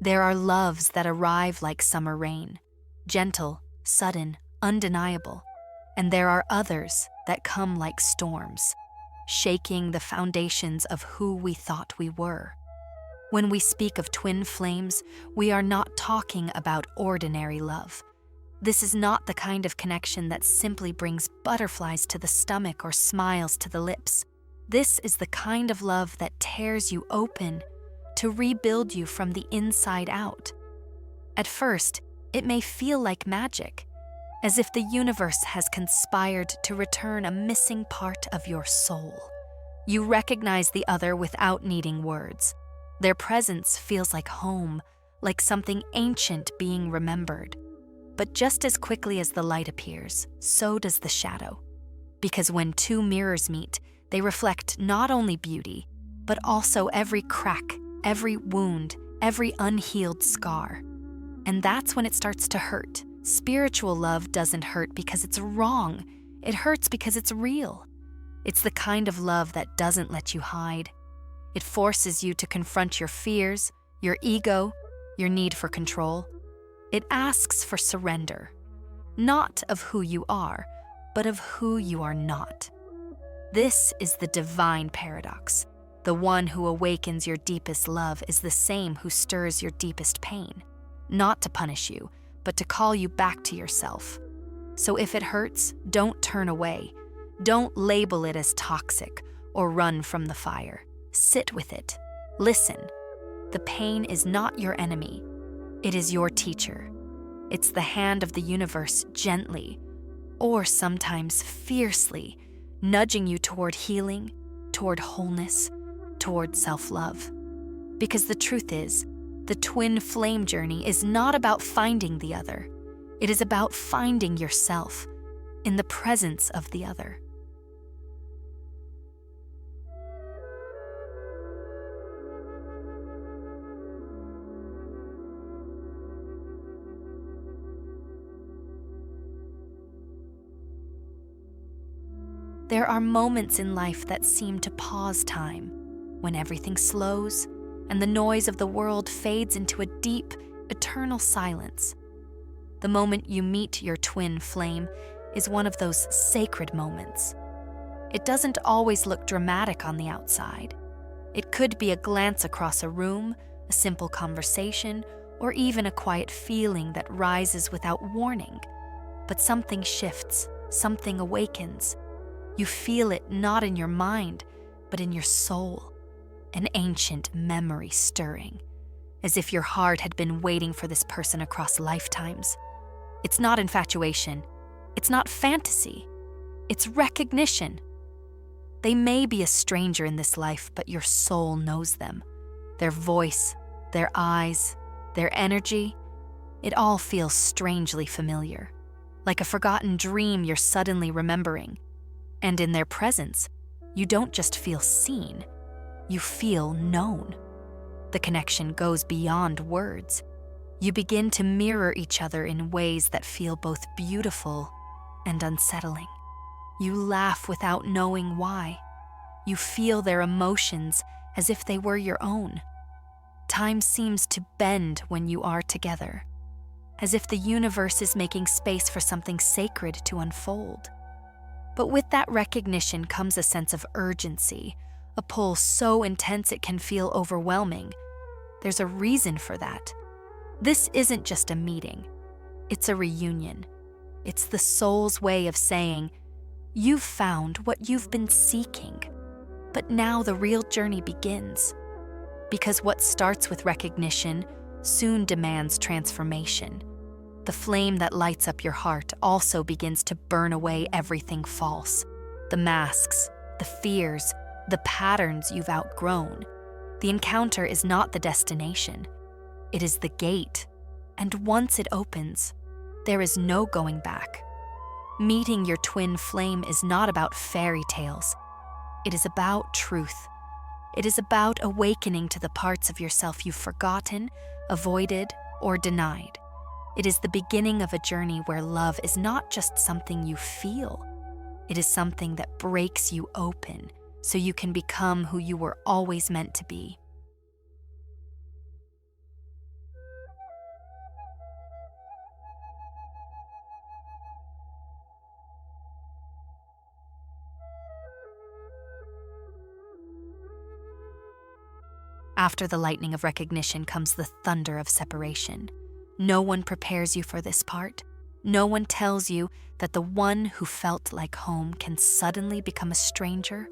There are loves that arrive like summer rain, gentle, sudden, undeniable. And there are others that come like storms, shaking the foundations of who we thought we were. When we speak of twin flames, we are not talking about ordinary love. This is not the kind of connection that simply brings butterflies to the stomach or smiles to the lips. This is the kind of love that tears you open to rebuild you from the inside out. At first, it may feel like magic, as if the universe has conspired to return a missing part of your soul. You recognize the other without needing words. Their presence feels like home, like something ancient being remembered. But just as quickly as the light appears, so does the shadow. Because when two mirrors meet, they reflect not only beauty, but also every crack, every wound, every unhealed scar. And that's when it starts to hurt. Spiritual love doesn't hurt because it's wrong. It hurts because it's real. It's the kind of love that doesn't let you hide. It forces you to confront your fears, your ego, your need for control. It asks for surrender, not of who you are, but of who you are not. This is the divine paradox. The one who awakens your deepest love is the same who stirs your deepest pain, not to punish you, but to call you back to yourself. So if it hurts, don't turn away. Don't label it as toxic or run from the fire. Sit with it. Listen. The pain is not your enemy. It is your teacher. It's the hand of the universe gently, or sometimes fiercely, nudging you toward healing, toward wholeness, toward self-love. Because the truth is, the twin flame journey is not about finding the other. It is about finding yourself in the presence of the other. There are moments in life that seem to pause time, when everything slows and the noise of the world fades into a deep, eternal silence. The moment you meet your twin flame is one of those sacred moments. It doesn't always look dramatic on the outside. It could be a glance across a room, a simple conversation, or even a quiet feeling that rises without warning. But something shifts, something awakens. You feel it not in your mind, but in your soul, an ancient memory stirring, as if your heart had been waiting for this person across lifetimes. It's not infatuation. It's not fantasy. It's recognition. They may be a stranger in this life, but your soul knows them. Their voice, their eyes, their energy, it all feels strangely familiar, like a forgotten dream you're suddenly remembering. And in their presence, you don't just feel seen, you feel known. The connection goes beyond words. You begin to mirror each other in ways that feel both beautiful and unsettling. You laugh without knowing why. You feel their emotions as if they were your own. Time seems to bend when you are together, as if the universe is making space for something sacred to unfold. But with that recognition comes a sense of urgency, a pull so intense it can feel overwhelming. There's a reason for that. This isn't just a meeting. It's a reunion. It's the soul's way of saying, you've found what you've been seeking, but now the real journey begins. Because what starts with recognition soon demands transformation. The flame that lights up your heart also begins to burn away everything false. The masks, the fears, the patterns you've outgrown. The encounter is not the destination. It is the gate. And once it opens, there is no going back. Meeting your twin flame is not about fairy tales. It is about truth. It is about awakening to the parts of yourself you've forgotten, avoided, or denied. It is the beginning of a journey where love is not just something you feel. It is something that breaks you open so you can become who you were always meant to be. After the lightning of recognition comes the thunder of separation. No one prepares you for this part. No one tells you that the one who felt like home can suddenly become a stranger,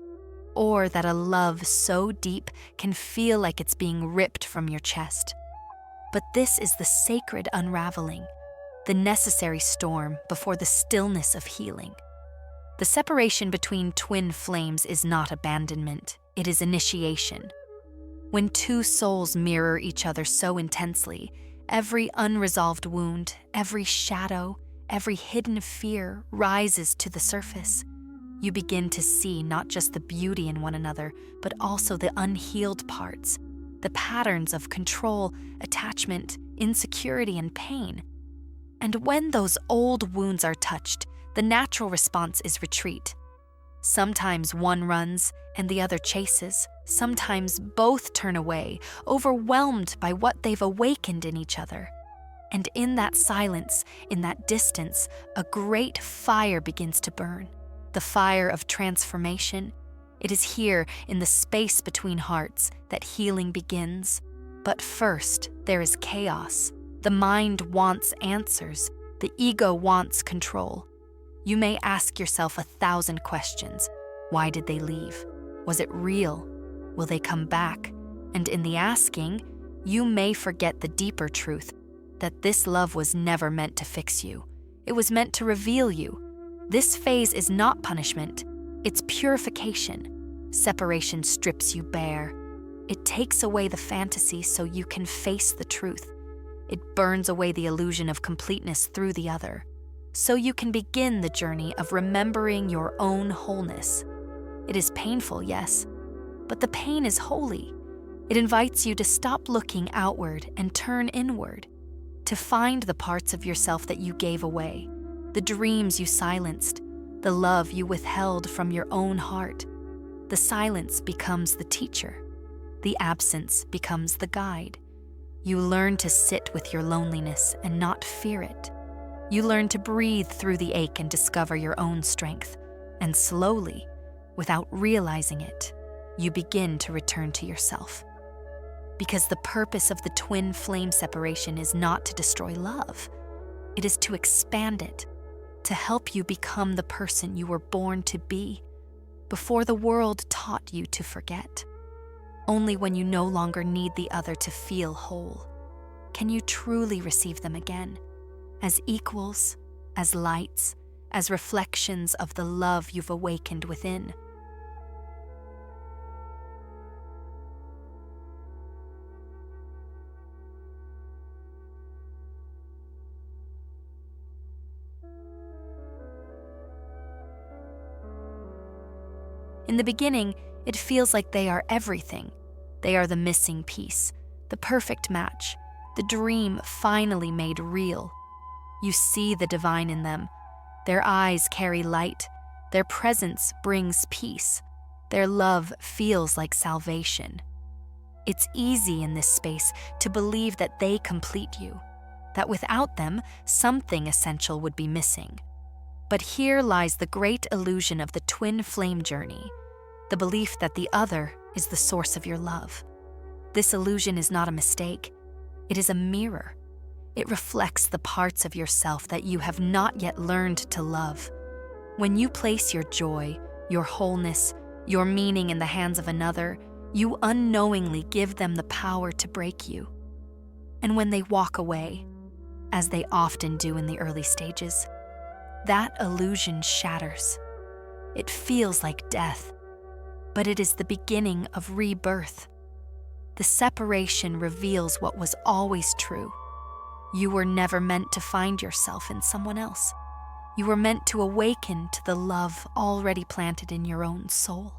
or that a love so deep can feel like it's being ripped from your chest. But this is the sacred unraveling, the necessary storm before the stillness of healing. The separation between twin flames is not abandonment, it is initiation. When two souls mirror each other so intensely, every unresolved wound, every shadow, every hidden fear rises to the surface. You begin to see not just the beauty in one another, but also the unhealed parts, the patterns of control, attachment, insecurity, and pain. And when those old wounds are touched, the natural response is retreat. Sometimes one runs and the other chases. Sometimes both turn away, overwhelmed by what they've awakened in each other. And in that silence, in that distance, a great fire begins to burn. The fire of transformation. It is here, in the space between hearts, that healing begins. But first, there is chaos. The mind wants answers. The ego wants control. You may ask yourself 1,000 questions. Why did they leave? Was it real? Will they come back? And in the asking, you may forget the deeper truth, that this love was never meant to fix you. It was meant to reveal you. This phase is not punishment, it's purification. Separation strips you bare. It takes away the fantasy so you can face the truth. It burns away the illusion of completeness through the other, so you can begin the journey of remembering your own wholeness. It is painful, yes, but the pain is holy. It invites you to stop looking outward and turn inward, to find the parts of yourself that you gave away, the dreams you silenced, the love you withheld from your own heart. The silence becomes the teacher. The absence becomes the guide. You learn to sit with your loneliness and not fear it. You learn to breathe through the ache and discover your own strength. And slowly, without realizing it, you begin to return to yourself. Because the purpose of the twin flame separation is not to destroy love. It is to expand it, to help you become the person you were born to be, before the world taught you to forget. Only when you no longer need the other to feel whole can you truly receive them again, as equals, as lights, as reflections of the love you've awakened within. In the beginning, it feels like they are everything. They are the missing piece, the perfect match, the dream finally made real. You see the divine in them. Their eyes carry light. Their presence brings peace. Their love feels like salvation. It's easy in this space to believe that they complete you, that without them, something essential would be missing. But here lies the great illusion of the twin flame journey, the belief that the other is the source of your love. This illusion is not a mistake. It is a mirror. It reflects the parts of yourself that you have not yet learned to love. When you place your joy, your wholeness, your meaning in the hands of another, you unknowingly give them the power to break you. And when they walk away, as they often do in the early stages, that illusion shatters. It feels like death, but it is the beginning of rebirth. The separation reveals what was always true. You were never meant to find yourself in someone else. You were meant to awaken to the love already planted in your own soul.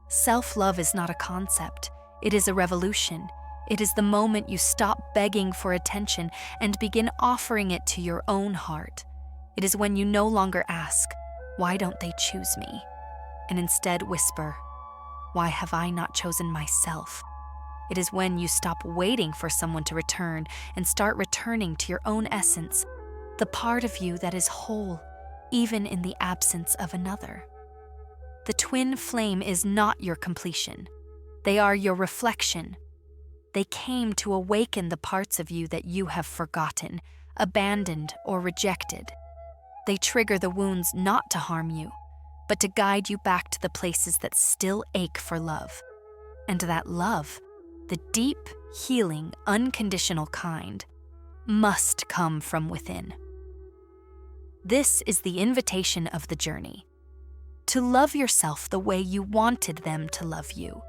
Self-love is not a concept. It is a revolution. It is the moment you stop begging for attention and begin offering it to your own heart. It is when you no longer ask, "Why don't they choose me?" and instead whisper, "Why have I not chosen myself?" It is when you stop waiting for someone to return and start returning to your own essence, the part of you that is whole, even in the absence of another. The twin flame is not your completion. They are your reflection. They came to awaken the parts of you that you have forgotten, abandoned, or rejected. They trigger the wounds not to harm you, but to guide you back to the places that still ache for love. And that love, the deep, healing, unconditional kind, must come from within. This is the invitation of the journey. To love yourself the way you wanted them to love you.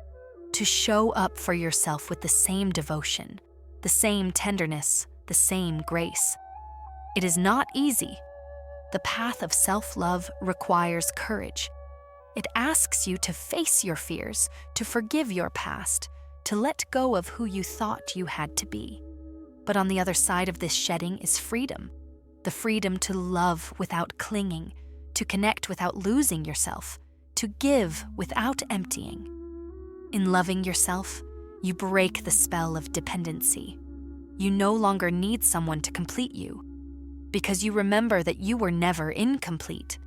To show up for yourself with the same devotion, the same tenderness, the same grace. It is not easy. The path of self-love requires courage. It asks you to face your fears, to forgive your past, to let go of who you thought you had to be. But on the other side of this shedding is freedom. The freedom to love without clinging, to connect without losing yourself, to give without emptying. In loving yourself, you break the spell of dependency. You no longer need someone to complete you, because you remember that you were never incomplete.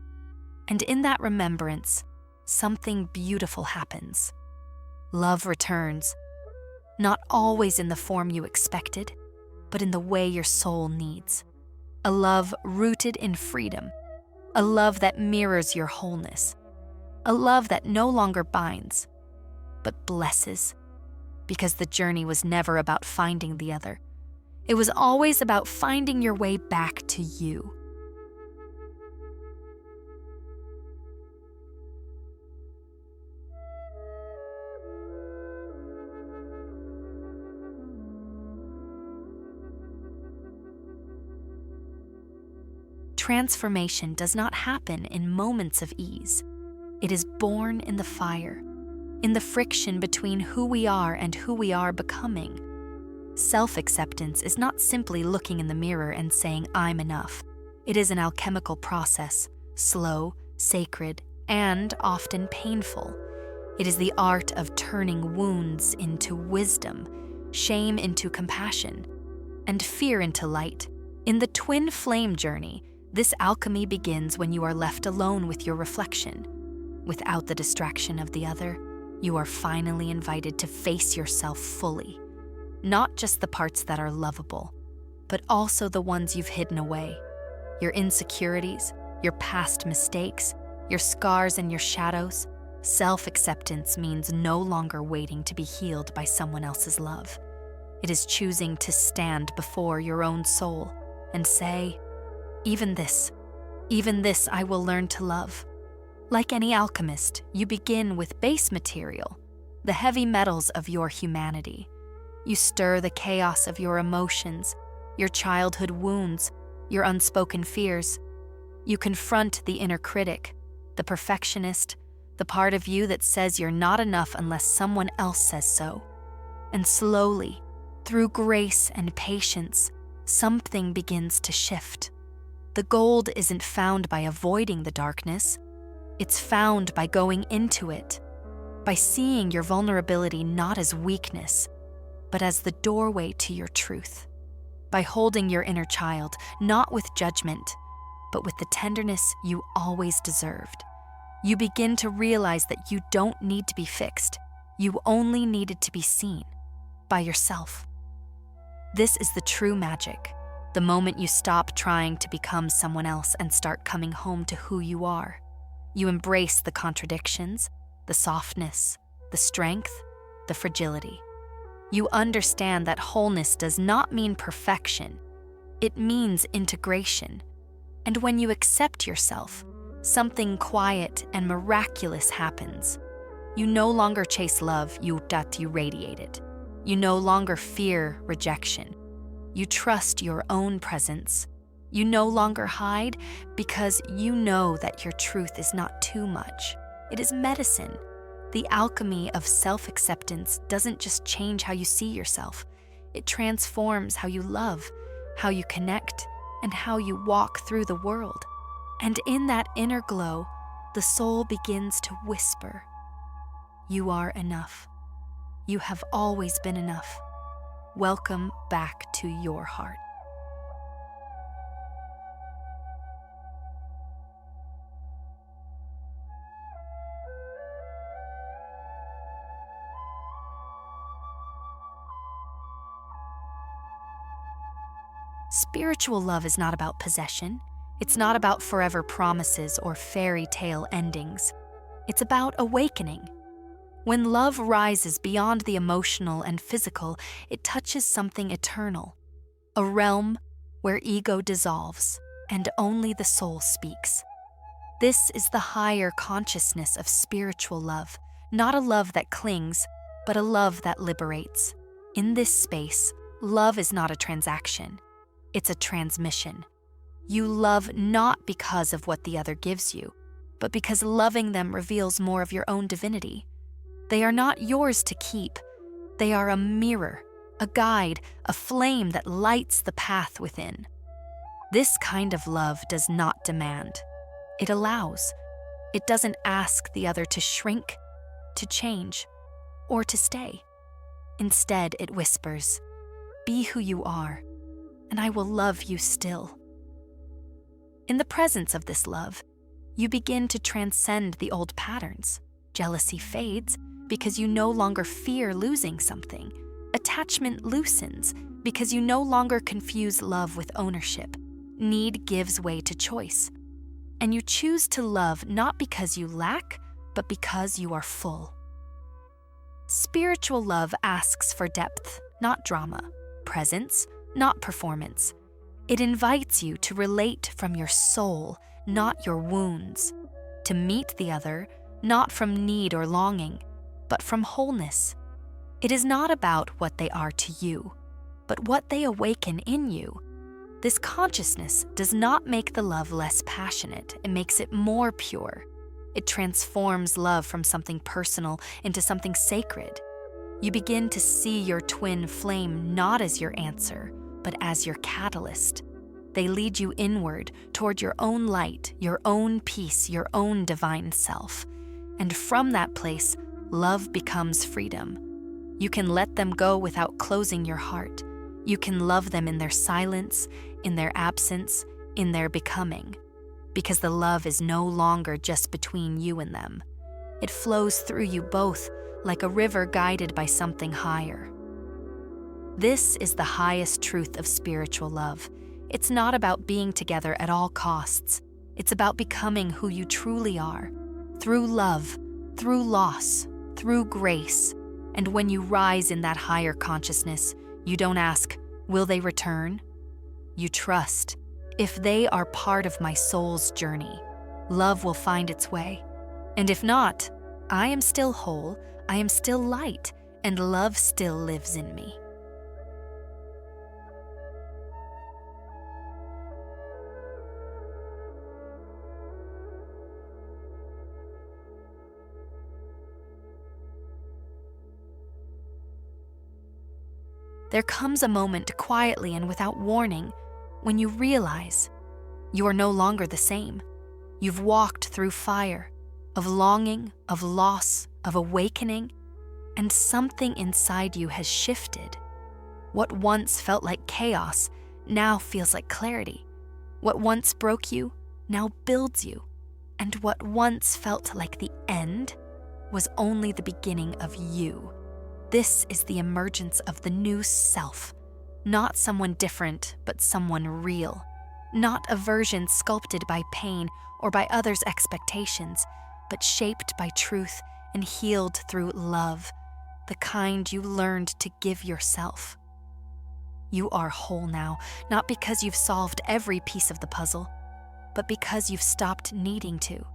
And in that remembrance, something beautiful happens. Love returns, not always in the form you expected, but in the way your soul needs. A love rooted in freedom, a love that mirrors your wholeness, a love that no longer binds, but blesses, because the journey was never about finding the other. It was always about finding your way back to you. Transformation does not happen in moments of ease. It is born in the fire, in the friction between who we are and who we are becoming. Self-acceptance is not simply looking in the mirror and saying, "I'm enough." It is an alchemical process, slow, sacred, and often painful. It is the art of turning wounds into wisdom, shame into compassion, and fear into light. In the twin flame journey, this alchemy begins when you are left alone with your reflection. Without the distraction of the other, you are finally invited to face yourself fully. Not just the parts that are lovable, but also the ones you've hidden away. Your insecurities, your past mistakes, your scars and your shadows. Self-acceptance means no longer waiting to be healed by someone else's love. It is choosing to stand before your own soul and say, even this I will learn to love. Like any alchemist, you begin with base material, the heavy metals of your humanity. You stir the chaos of your emotions, your childhood wounds, your unspoken fears. You confront the inner critic, the perfectionist, the part of you that says you're not enough unless someone else says so. And slowly, through grace and patience, something begins to shift. The gold isn't found by avoiding the darkness. It's found by going into it, by seeing your vulnerability not as weakness, but as the doorway to your truth, by holding your inner child, not with judgment, but with the tenderness you always deserved. You begin to realize that you don't need to be fixed. You only needed to be seen by yourself. This is the true magic, the moment you stop trying to become someone else and start coming home to who you are. You embrace the contradictions, the softness, the strength, the fragility. You understand that wholeness does not mean perfection. It means integration. And when you accept yourself, something quiet and miraculous happens. You no longer chase love, you radiate it. You no longer fear rejection. You trust your own presence. You no longer hide because you know that your truth is not too much. It is medicine. The alchemy of self-acceptance doesn't just change how you see yourself. It transforms how you love, how you connect, and how you walk through the world. And in that inner glow, the soul begins to whisper, "You are enough. You have always been enough. Welcome back to your heart." Spiritual love is not about possession. It's not about forever promises or fairy tale endings. It's about awakening. When love rises beyond the emotional and physical, it touches something eternal, a realm where ego dissolves and only the soul speaks. This is the higher consciousness of spiritual love, not a love that clings, but a love that liberates. In this space, love is not a transaction, it's a transmission. You love not because of what the other gives you, but because loving them reveals more of your own divinity. They are not yours to keep. They are a mirror, a guide, a flame that lights the path within. This kind of love does not demand. It allows. It doesn't ask the other to shrink, to change, or to stay. Instead, it whispers, "Be who you are, and I will love you still." In the presence of this love, you begin to transcend the old patterns. Jealousy fades because you no longer fear losing something. Attachment loosens because you no longer confuse love with ownership. Need gives way to choice. And you choose to love not because you lack, but because you are full. Spiritual love asks for depth, not drama, presence, not performance. It invites you to relate from your soul, not your wounds, to meet the other, not from need or longing, but from wholeness. It is not about what they are to you, but what they awaken in you. This consciousness does not make the love less passionate, it makes it more pure. It transforms love from something personal into something sacred. You begin to see your twin flame not as your answer, but as your catalyst. They lead you inward toward your own light, your own peace, your own divine self. And from that place, love becomes freedom. You can let them go without closing your heart. You can love them in their silence, in their absence, in their becoming. Because the love is no longer just between you and them. It flows through you both like a river guided by something higher. This is the highest truth of spiritual love. It's not about being together at all costs. It's about becoming who you truly are, through love, through loss, through grace. And when you rise in that higher consciousness, you don't ask, will they return? You trust. If they are part of my soul's journey, love will find its way. And if not, I am still whole, I am still light, and love still lives in me. There comes a moment quietly and without warning when you realize you are no longer the same. You've walked through fire of longing, of loss, of awakening, and something inside you has shifted. What once felt like chaos now feels like clarity. What once broke you now builds you. And what once felt like the end was only the beginning of you. This is the emergence of the new self. Not someone different, but someone real. Not a version sculpted by pain or by others' expectations, but shaped by truth and healed through love, the kind you learned to give yourself. You are whole now, not because you've solved every piece of the puzzle, but because you've stopped needing to.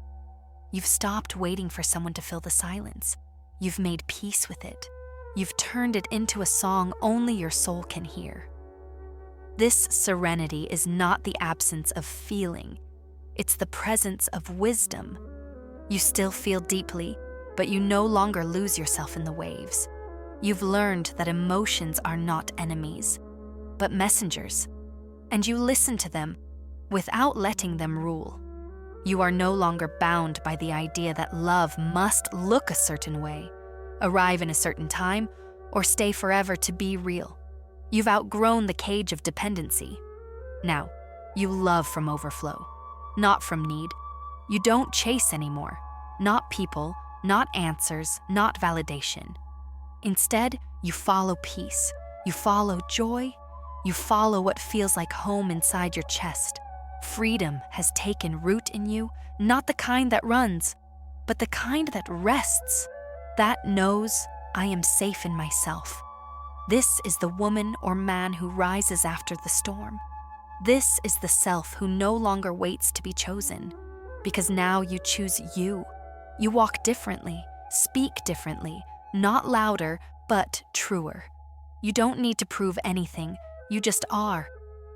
You've stopped waiting for someone to fill the silence. You've made peace with it. You've turned it into a song only your soul can hear. This serenity is not the absence of feeling. It's the presence of wisdom. You still feel deeply, but you no longer lose yourself in the waves. You've learned that emotions are not enemies, but messengers, and you listen to them without letting them rule. You are no longer bound by the idea that love must look a certain way, arrive in a certain time, or stay forever to be real. You've outgrown the cage of dependency. Now, you love from overflow, not from need. You don't chase anymore, not people, not answers, not validation. Instead, you follow peace, you follow joy, You follow what feels like home inside your chest. Freedom has taken root in you, not the kind that runs, but the kind that rests, that knows I am safe in myself. This is the woman or man who rises after the storm. This is the self who no longer waits to be chosen, because now you choose you. You walk differently, speak differently, not louder, but truer. You don't need to prove anything, you just are.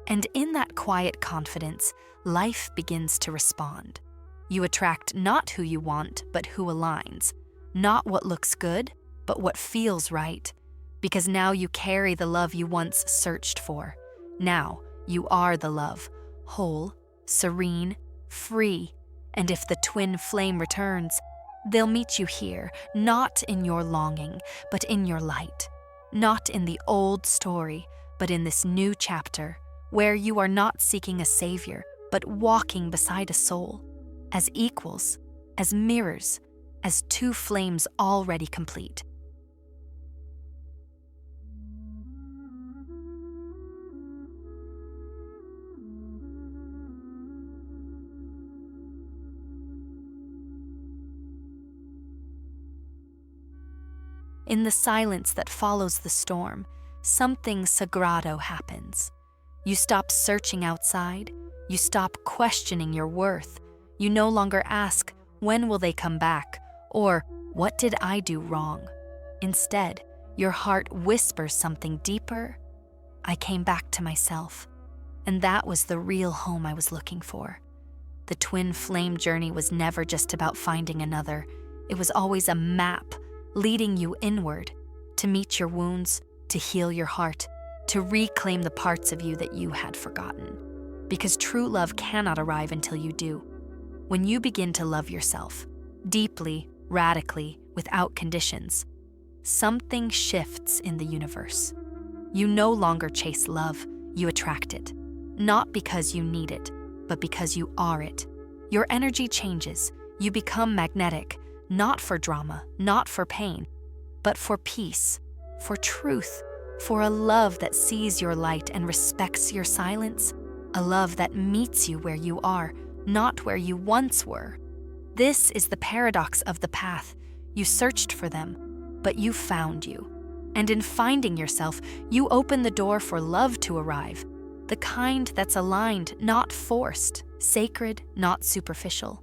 And in that quiet confidence, life begins to respond. You attract not who you want, but who aligns. Not what looks good, but what feels right. Because now you carry the love you once searched for. Now you are the love, whole, serene, free. And if the twin flame returns, they'll meet you here, not in your longing, but in your light. Not in the old story, but in this new chapter, where you are not seeking a savior, but walking beside a soul, as equals, as mirrors, as two flames already complete. In the silence that follows the storm, something sagrado happens. You stop searching outside. You stop questioning your worth. You no longer ask, when will they come back? Or, what did I do wrong? Instead, your heart whispers something deeper. I came back to myself. And that was the real home I was looking for. The twin flame journey was never just about finding another. It was always a map leading you inward to meet your wounds, to heal your heart, to reclaim the parts of you that you had forgotten. Because true love cannot arrive until you do. When you begin to love yourself, deeply, radically, without conditions, something shifts in the universe. You no longer chase love, you attract it. Not because you need it, but because you are it. Your energy changes, you become magnetic, not for drama, not for pain, but for peace, for truth, for a love that sees your light and respects your silence, a love that meets you where you are, not where you once were. This is the paradox of the path. You searched for them, but you found you. And in finding yourself, you open the door for love to arrive, the kind that's aligned, not forced, sacred, not superficial,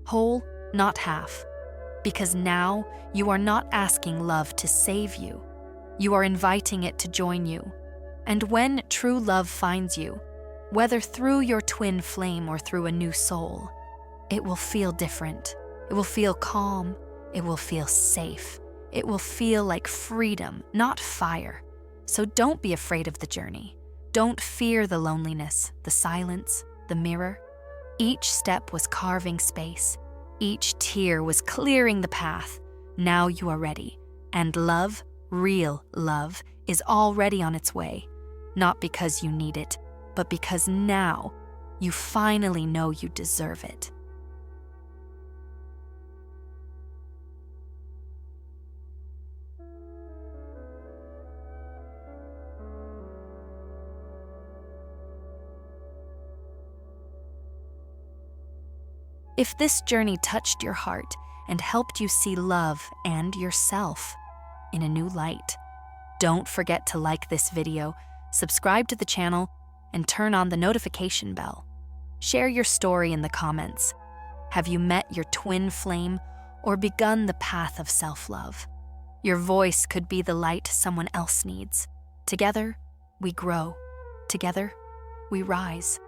whole, not half. Because now you are not asking love to save you. You are inviting it to join you. And when true love finds you, whether through your twin flame or through a new soul, it will feel different. It will feel calm. It will feel safe. It will feel like freedom, not fire. So don't be afraid of the journey. Don't fear the loneliness, the silence, the mirror. Each step was carving space. Each tear was clearing the path. Now you are ready. And love, real love, is already on its way. Not because you need it, but because now you finally know you deserve it. If this journey touched your heart and helped you see love and yourself in a new light, don't forget to like this video, subscribe to the channel, and turn on the notification bell. Share your story in the comments. Have you met your twin flame or begun the path of self-love? Your voice could be the light someone else needs. Together, we grow. Together, we rise.